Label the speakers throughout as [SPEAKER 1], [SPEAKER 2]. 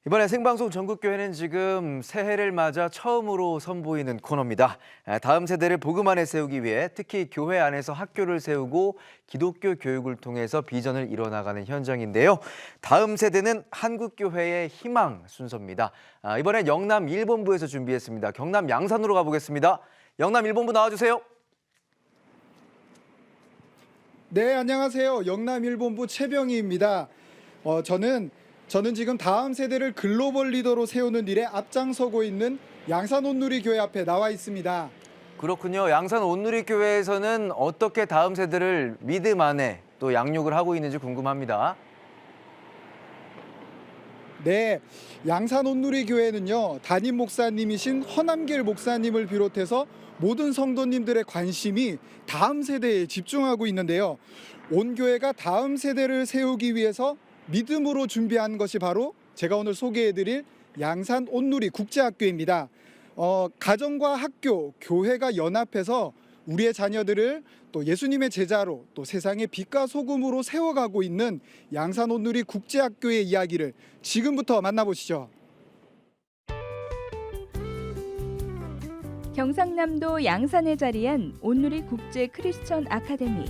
[SPEAKER 1] 이번에 생방송 전국교회는 지금 새해를 맞아 처음으로 선보이는 코너입니다. 다음 세대를 복음 안에 세우기 위해 특히 교회 안에서 학교를 세우고 기독교 교육을 통해서 비전을 이뤄나가는 현장인데요. 다음 세대는 한국교회의 희망 순서입니다. 이번엔 영남 1본부에서 준비했습니다. 경남 양산으로 가보겠습니다. 영남 1본부 나와주세요.
[SPEAKER 2] 네, 안녕하세요. 영남 1본부 최병희입니다. 저는 지금 다음 세대를 글로벌 리더로 세우는 일에 앞장서고 있는 양산 온누리 교회 앞에 나와 있습니다.
[SPEAKER 1] 그렇군요. 양산 온누리교회에서는 어떻게 다음 세대를 믿음 안에 또 양육을 하고 있는지 궁금합니다.
[SPEAKER 2] 네, 양산 온누리 교회는요, 담임 목사님이신 허남길 목사님을 비롯해서 모든 성도님들의 관심이 다음 세대에 집중하고 있는데요. 온 교회가 다음 세대를 세우기 위해서 믿음으로 준비한 것이 바로 제가 오늘 소개해드릴 양산 온누리 국제학교입니다. 가정과 학교, 교회가 연합해서 우리의 자녀들을 또 예수님의 제자로 또 세상의 빛과 소금으로 세워가고 있는 양산 온누리 국제학교의 이야기를 지금부터 만나보시죠.
[SPEAKER 3] 경상남도 양산에 자리한 온누리 국제 크리스천 아카데미.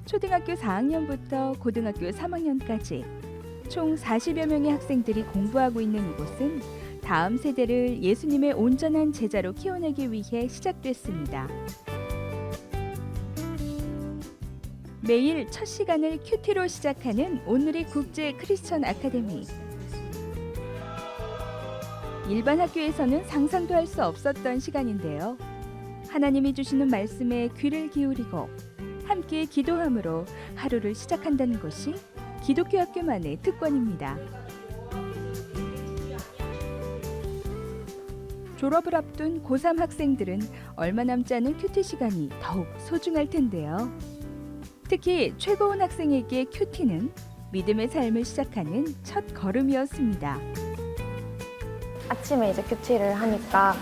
[SPEAKER 3] 초등학교 4학년부터 고등학교 3학년까지 총 40여 명의 학생들이 공부하고 있는 이곳은 다음 세대를 예수님의 온전한 제자로 키워내기 위해 시작됐습니다. 매일 첫 시간을 큐티로 시작하는 온누리 국제 크리스천 아카데미. 일반 학교에서는 상상도 할 수 없었던 시간인데요. 하나님이 주시는 말씀에 귀를 기울이고 함께 기도함으로 하루를 시작한다는 것이 기독교 학교만의 특권입니다. 졸업을 앞둔 고3 학생들은 얼마 남지 않은 큐티 시간이 더욱 소중할 텐데요. 특히 최고원 학생에게 큐티는 믿음의 삶을 시작하는 첫 걸음이었습니다.
[SPEAKER 4] 아침에 이제 큐티를 하니까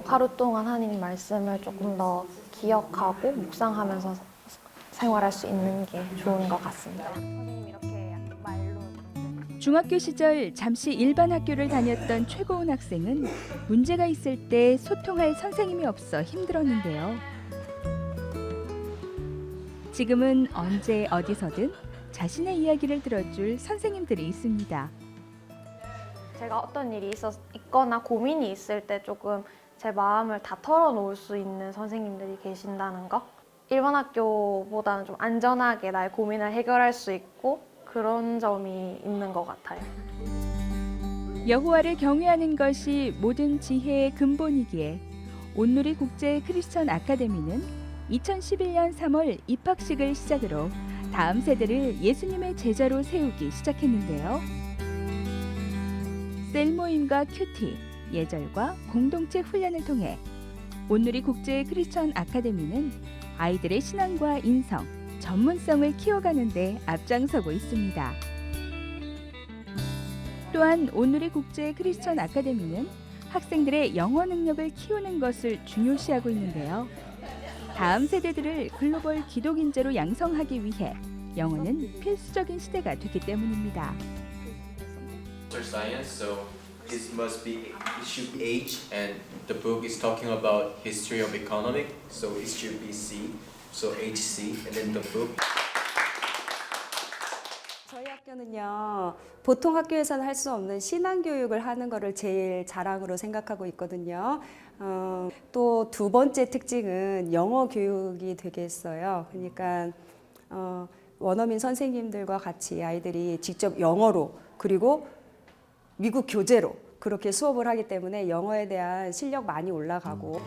[SPEAKER 4] 하루 동안 하나님 말씀을 조금 더 기억하고 묵상하면서 생활할 수 있는 게 좋은 것 같습니다. 선생님이 이렇게 약간 말로
[SPEAKER 3] 중학교 시절 잠시 일반 학교를 다녔던 최고운 학생은 문제가 있을 때 소통할 선생님이 없어 힘들었는데요. 지금은 언제 어디서든 자신의 이야기를 들어줄 선생님들이 있습니다.
[SPEAKER 4] 제가 어떤 일이 있거나 고민이 있을 때 조금 제 마음을 다 털어놓을 수 있는 선생님들이 계신다는 거? 일반 학교보다는 좀 안전하게 나의 고민을 해결할 수 있고 그런 점이 있는 것 같아요.
[SPEAKER 3] 여호와를 경외하는 것이 모든 지혜의 근본이기에 온누리 국제 크리스천 아카데미는 2011년 3월 입학식을 시작으로 다음 세대를 예수님의 제자로 세우기 시작했는데요. 셀 모임과 큐티, 예절과 공동체 훈련을 통해 온누리 국제 크리스천 아카데미는 아이들의 신앙과 인성, 전문성을 키워가는 데 앞장서고 있습니다. 또한 온누리 국제 크리스천 아카데미는 학생들의 영어 능력을 키우는 것을 중요시하고 있는데요. 다음 세대들을 글로벌 기독인재로 양성하기 위해 영어는 필수적인 시대가 되기 때문입니다.
[SPEAKER 5] Science, so it should be H, and the book is talking about history of economic, so it should be C, so HC, and then the book.
[SPEAKER 6] 저희 학교는요, 보통 학교에서는 할 수 없는 신앙 교육을 하는 거를 제일 자랑으로 생각하고 있거든요. 또 두 번째 특징은 영어 교육이 되겠어요. 그러니까 원어민 선생님들과 같이 아이들이 직접 영어로 그리고 미국 교재로 그렇게 수업을 하기 때문에 영어에 대한 실력 많이 올라가고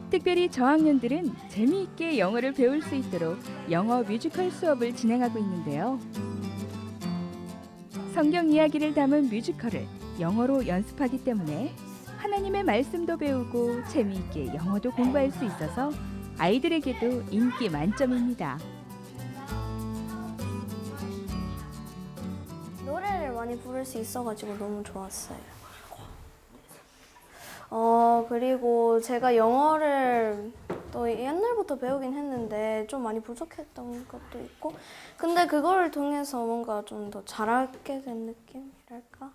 [SPEAKER 3] 특별히 저학년들은 재미있게 영어를 배울 수 있도록 영어 뮤지컬 수업을 진행하고 있는데요. 성경 이야기를 담은 뮤지컬을 영어로 연습하기 때문에 하나님의 말씀도 배우고 재미있게 영어도 공부할 수 있어서 아이들에게도 인기 만점입니다.
[SPEAKER 7] 노래를 많이 부를 수 있어가지고 너무 좋았어요. 그리고 제가 영어를 또 또 옛날부터 배우긴 했는데 좀 많이 부족했던 것도 있고 근데 그거를 통해서 뭔가 좀 더 잘하게 된 느낌이랄까?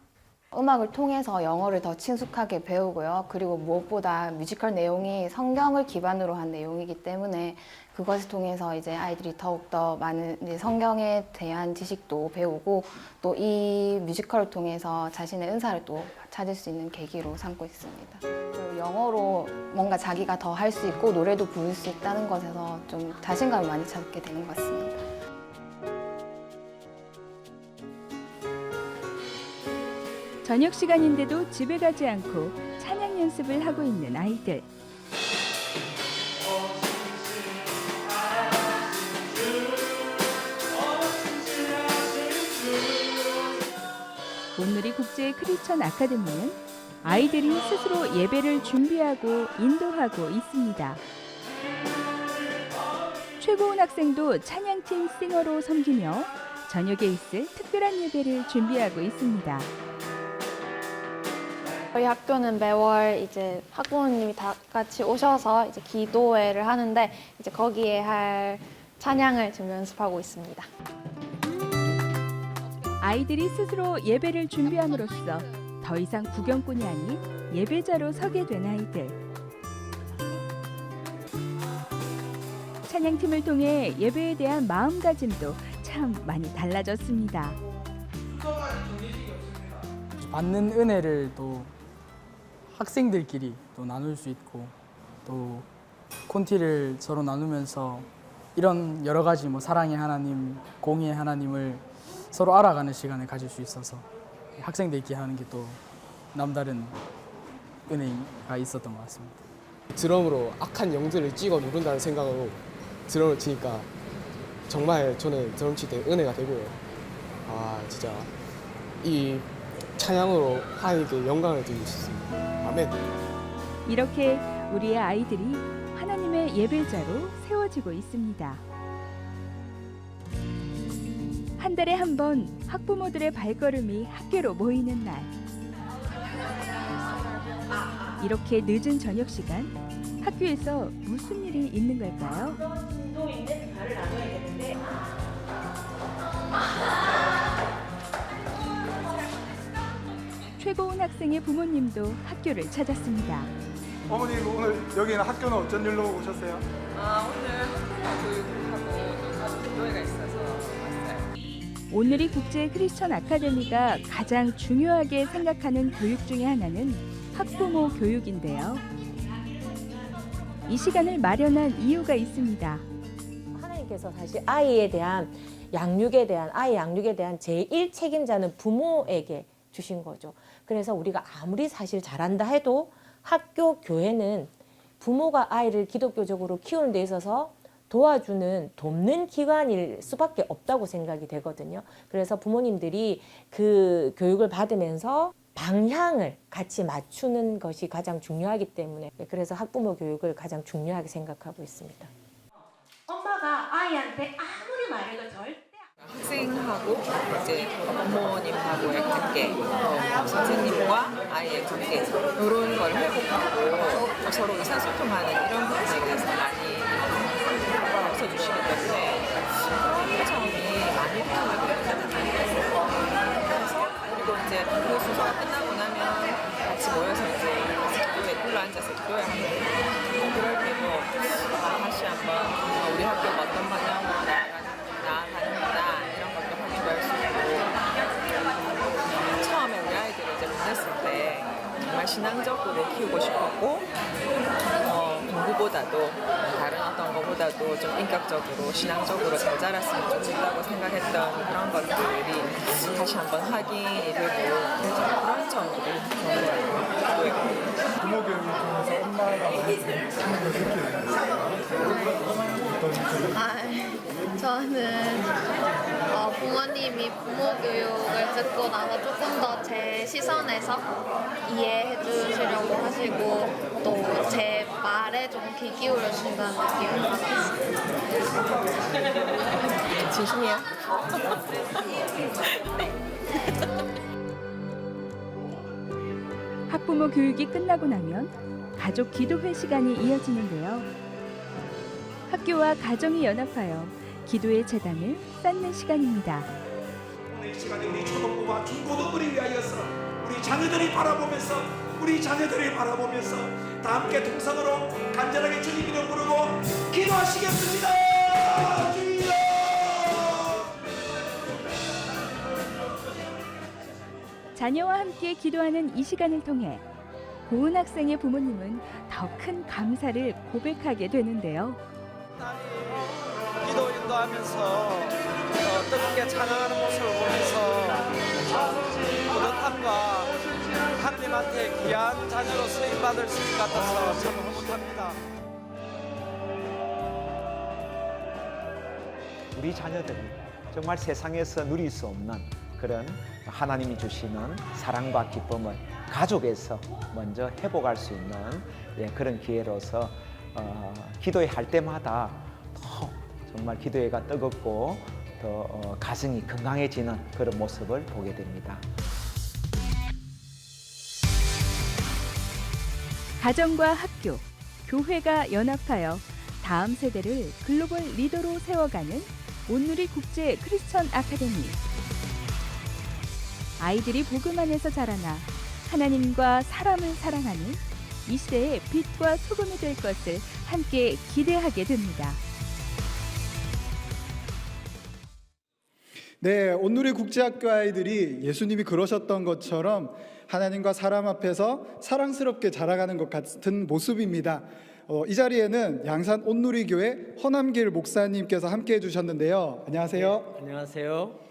[SPEAKER 8] 음악을 통해서 영어를 더 친숙하게 배우고요. 그리고 무엇보다 뮤지컬 내용이 성경을 기반으로 한 내용이기 때문에 그것을 통해서 이제 아이들이 더욱더 많은 이제 성경에 대한 지식도 배우고 또 이 뮤지컬을 통해서 자신의 은사를 또 찾을 수 있는 계기로 삼고 있습니다. 그리고 영어로 뭔가 자기가 더 할 수 있고 노래도 부를 수 있다는 것에서 좀 자신감을 많이 찾게 되는 것 같습니다.
[SPEAKER 3] 저녁 시간인데도 집에 가지 않고 찬양 연습을 하고 있는 아이들. 온누리 국제 크리스천 아카데미는 아이들이 스스로 예배를 준비하고 인도하고 있습니다. 최고운 학생도 찬양팀 싱어로 섬기며 저녁에 있을 특별한 예배를 준비하고 있습니다.
[SPEAKER 4] 저희 학교는 매월 이제 학부모님이 다 같이 오셔서 이제 기도회를 하는데 이제 거기에 할 찬양을 지금 연습하고 있습니다.
[SPEAKER 3] 아이들이 스스로 예배를 준비함으로써 더 이상 구경꾼이 아닌 예배자로 서게 된 아이들. 찬양팀을 통해 예배에 대한 마음가짐도 참 많이 달라졌습니다.
[SPEAKER 9] 받는 은혜를 또 학생들끼리 또 나눌 수 있고 또 콘티를 서로 나누면서 이런 여러 가지 뭐 사랑의 하나님, 공의의 하나님을 서로 알아가는 시간을 가질 수 있어서 학생들끼리 하는 게 또 남다른 은혜가 있었던 것 같습니다.
[SPEAKER 10] 드럼으로 악한 영들을 찍어 누른다는 생각으로 드럼을 치니까 정말 저는 드럼 칠 때 은혜가 되고요. 아 진짜 이 찬양으로 하나님께 영광을 드리고 싶습니다. 아멘.
[SPEAKER 3] 이렇게 우리의 아이들이 하나님의 예배자로 세워지고 있습니다. 한 달에 한 번 학부모들의 발걸음이 학교로 모이는 날. 이렇게 늦은 저녁 시간, 학교에서 무슨 일이 있는 걸까요? 최고운 학생의 부모님도 학교를 찾았습니다.
[SPEAKER 2] 어머니 오늘 여기는 학교는 어쩐 일로 오셨어요?
[SPEAKER 11] 오늘 학부모 교육하고 또 기도회가 있어서 왔어요.
[SPEAKER 3] 온누리 국제 크리스천 아카데미가 가장 중요하게 생각하는 교육 중에 하나는 학부모 교육인데요. 이 시간을 마련한 이유가 있습니다.
[SPEAKER 12] 하나님께서 사실 아이에 대한 아이 양육에 대한 제1 책임자는 부모에게 주신 거죠. 그래서 우리가 아무리 사실 잘한다 해도 학교, 교회는 부모가 아이를 기독교적으로 키우는 데 있어서 돕는 기관일 수밖에 없다고 생각이 되거든요. 그래서 부모님들이 그 교육을 받으면서 방향을 같이 맞추는 것이 가장 중요하기 때문에 그래서 학부모 교육을 가장 중요하게 생각하고 있습니다.
[SPEAKER 13] 엄마가 아이한테 아무리 말해도 절대
[SPEAKER 11] 학생하고 이제 부모님하고의 관계, 선생님과 아이의 관계 이런 걸 회복하고 서로 의사소통하는 이런 부분에 대해서 많이 웃어주시기 때문에 그런 점이 많이 필요하게 생각합니다. 그래서 그리고 이제 그 수소가 끝나고 나면 같이 모여서 이제 기도에 둘러 앉아서 기도회 하는 그럴 때도 다시 한번 우리 학교가 어떤 방향으로 나아가는구나 이런 것도 확인할 수 있고 처음에 우리 아이들을 이제 보냈을 때 정말 신앙적으로 키우고 싶었고 공부보다도 다른 어떤 것보다도 좀 인격적으로 신앙적으로 잘 자랐으면 좋겠다고 생각했던 그런 것들이 다시 한번 확인이 되고 그래서 그런 점들이 좋아요.
[SPEAKER 2] 부모 교육을 통해서 엄마가
[SPEAKER 4] 저는 부모님이 부모 교육을 듣고 나서 조금 더 제 시선에서 이해해 주시려고 하시고 또 제 말에 좀 귀 기울여 준다는 느낌을 받았어요.
[SPEAKER 11] 진심이야?
[SPEAKER 3] 학부모 교육이 끝나고 나면 가족 기도회 시간이 이어지는데요. 학교와 가정이 연합하여 기도의 재단을 쌓는 시간입니다.
[SPEAKER 14] 오늘 이 시간에 우리 초등부와 중고등부를 위하여서 우리 자녀들이 바라보면서 다 함께 동성으로 간절하게 주님 이름 부르고 기도하시겠습니다. 주여!
[SPEAKER 3] 자녀와 함께 기도하는 이 시간을 통해 고은 학생의 부모님은 더 큰 감사를 고백하게 되는데요.
[SPEAKER 15] 기도 인도하면서 뜨겁게 찬양하는 모습을 보면서 뿌듯함과 하나님한테 귀한 자녀로 쓰임받을 수 있을 것 같아서 참 흐뭇합니다.
[SPEAKER 16] 우리 자녀들이 정말 세상에서 누릴 수 없는 그런 하나님이 주시는 사랑과 기쁨을 가족에서 먼저 회복할 수 있는 그런 기회로서 기도회 할 때마다 더 정말 기도회가 뜨겁고 더 가정이 건강해지는 그런 모습을 보게 됩니다.
[SPEAKER 3] 가정과 학교, 교회가 연합하여 다음 세대를 글로벌 리더로 세워가는 온누리 국제 크리스천 아카데미. 아이들이 복음 안에서 자라나 하나님과 사람을 사랑하는 이 시대의 빛과 소금이 될 것을 함께 기대하게 됩니다.
[SPEAKER 2] 네, 온누리 국제학교 아이들이 예수님이 그러셨던 것처럼 하나님과 사람 앞에서 사랑스럽게 자라가는 것 같은 모습입니다. 이 자리에는 양산 온누리교회 허남길 목사님께서 함께해 주셨는데요. 안녕하세요.
[SPEAKER 15] 네, 안녕하세요.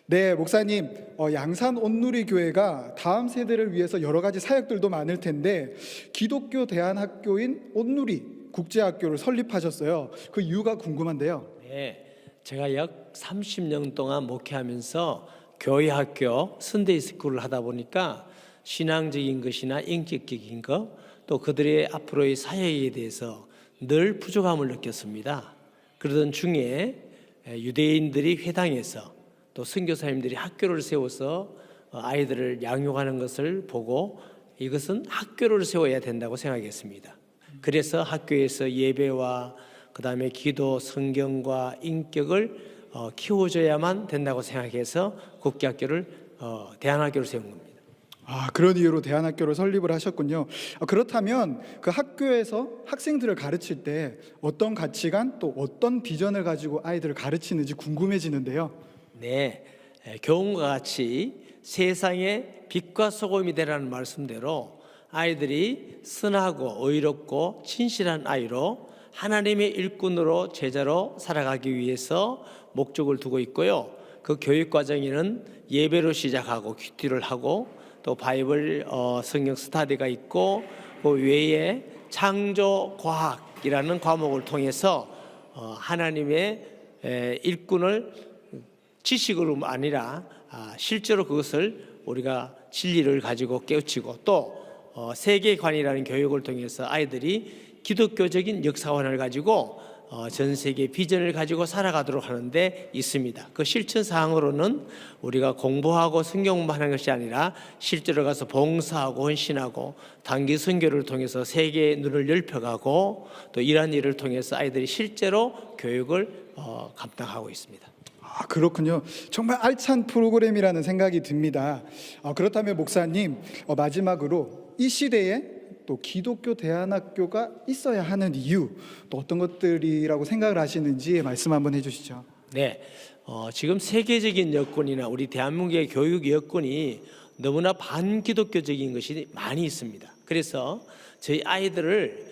[SPEAKER 2] 네, 목사님, 양산 온누리교회가 다음 세대를 위해서 여러 가지 사역들도 많을 텐데 기독교 대안학교인 온누리 국제학교를 설립하셨어요. 그 이유가 궁금한데요.
[SPEAKER 15] 네, 제가 약 30년 동안 목회하면서 교회 학교 선데이 스쿨을 하다 보니까 신앙적인 것이나 인격적인 것, 또 그들의 앞으로의 사역에 대해서 늘 부족함을 느꼈습니다. 그러던 중에 유대인들이 회당에서 또 선교사님들이 학교를 세워서 아이들을 양육하는 것을 보고 이것은 학교를 세워야 된다고 생각했습니다. 그래서 학교에서 예배와 그다음에 기도, 성경과 인격을 키워줘야만 된다고 생각해서 국제학교를 대안학교를 세운 겁니다.
[SPEAKER 2] 그런 이유로 대안학교를 설립을 하셨군요. 그렇다면 그 학교에서 학생들을 가르칠 때 어떤 가치관 또 어떤 비전을 가지고 아이들을 가르치는지 궁금해지는데요.
[SPEAKER 15] 네, 교훈과 같이 세상의 빛과 소금이 되라는 말씀대로 아이들이 선하고 의롭고 진실한 아이로 하나님의 일꾼으로 제자로 살아가기 위해서 목적을 두고 있고요. 그 교육 과정에는 예배로 시작하고 큐티를 하고 또 바이블 성경 스터디가 있고 그 외에 창조 과학이라는 과목을 통해서 하나님의 일꾼을 지식으로 아니라 실제로 그것을 우리가 진리를 가지고 깨우치고 또 세계관이라는 교육을 통해서 아이들이 기독교적인 역사관을 가지고 전 세계 비전을 가지고 살아가도록 하는데 있습니다. 그 실천 사항으로는 우리가 공부하고 성경 공부하는 것이 아니라 실제로 가서 봉사하고 헌신하고 단기 선교를 통해서 세계의 눈을 넓혀가고 또 이러한 일을 통해서 아이들이 실제로 교육을 감당하고 있습니다.
[SPEAKER 2] 그렇군요. 정말 알찬 프로그램이라는 생각이 듭니다. 그렇다면 목사님, 마지막으로 이 시대에 또 기독교 대안학교가 있어야 하는 이유, 또 어떤 것들이라고 생각을 하시는지 말씀 한번 해주시죠.
[SPEAKER 15] 네, 지금 세계적인 여건이나 우리 대한민국의 교육 여건이 너무나 반기독교적인 것이 많이 있습니다. 그래서 저희 아이들을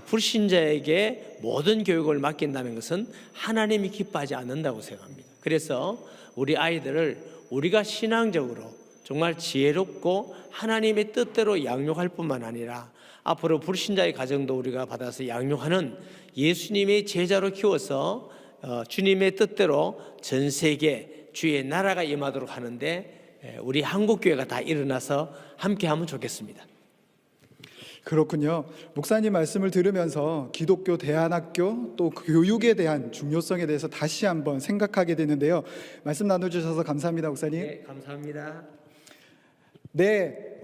[SPEAKER 15] 불신자에게 모든 교육을 맡긴다는 것은 하나님이 기뻐하지 않는다고 생각합니다. 그래서 우리 아이들을 우리가 신앙적으로 정말 지혜롭고 하나님의 뜻대로 양육할 뿐만 아니라 앞으로 불신자의 가정도 우리가 받아서 양육하는 예수님의 제자로 키워서 주님의 뜻대로 전 세계 주의 나라가 임하도록 하는데 우리 한국교회가 다 일어나서 함께하면 좋겠습니다.
[SPEAKER 2] 그렇군요. 목사님 말씀을 들으면서 기독교 대안학교 또 교육에 대한 중요성에 대해서 다시 한번 생각하게 되는데요. 말씀 나눠주셔서 감사합니다, 목사님.
[SPEAKER 15] 네, 감사합니다.
[SPEAKER 2] 네,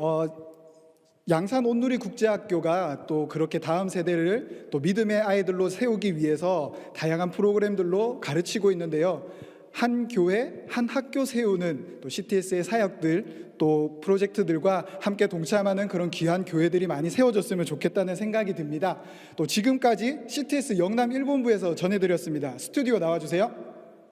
[SPEAKER 2] 양산 온누리 국제학교가 또 그렇게 다음 세대를 또 믿음의 아이들로 세우기 위해서 다양한 프로그램들로 가르치고 있는데요. 한 교회, 한 학교 세우는 또 CTS의 사역들 또 프로젝트들과 함께 동참하는 그런 귀한 교회들이 많이 세워졌으면 좋겠다는 생각이 듭니다. 또 지금까지 CTS 영남 1본부에서 전해드렸습니다. 스튜디오 나와주세요.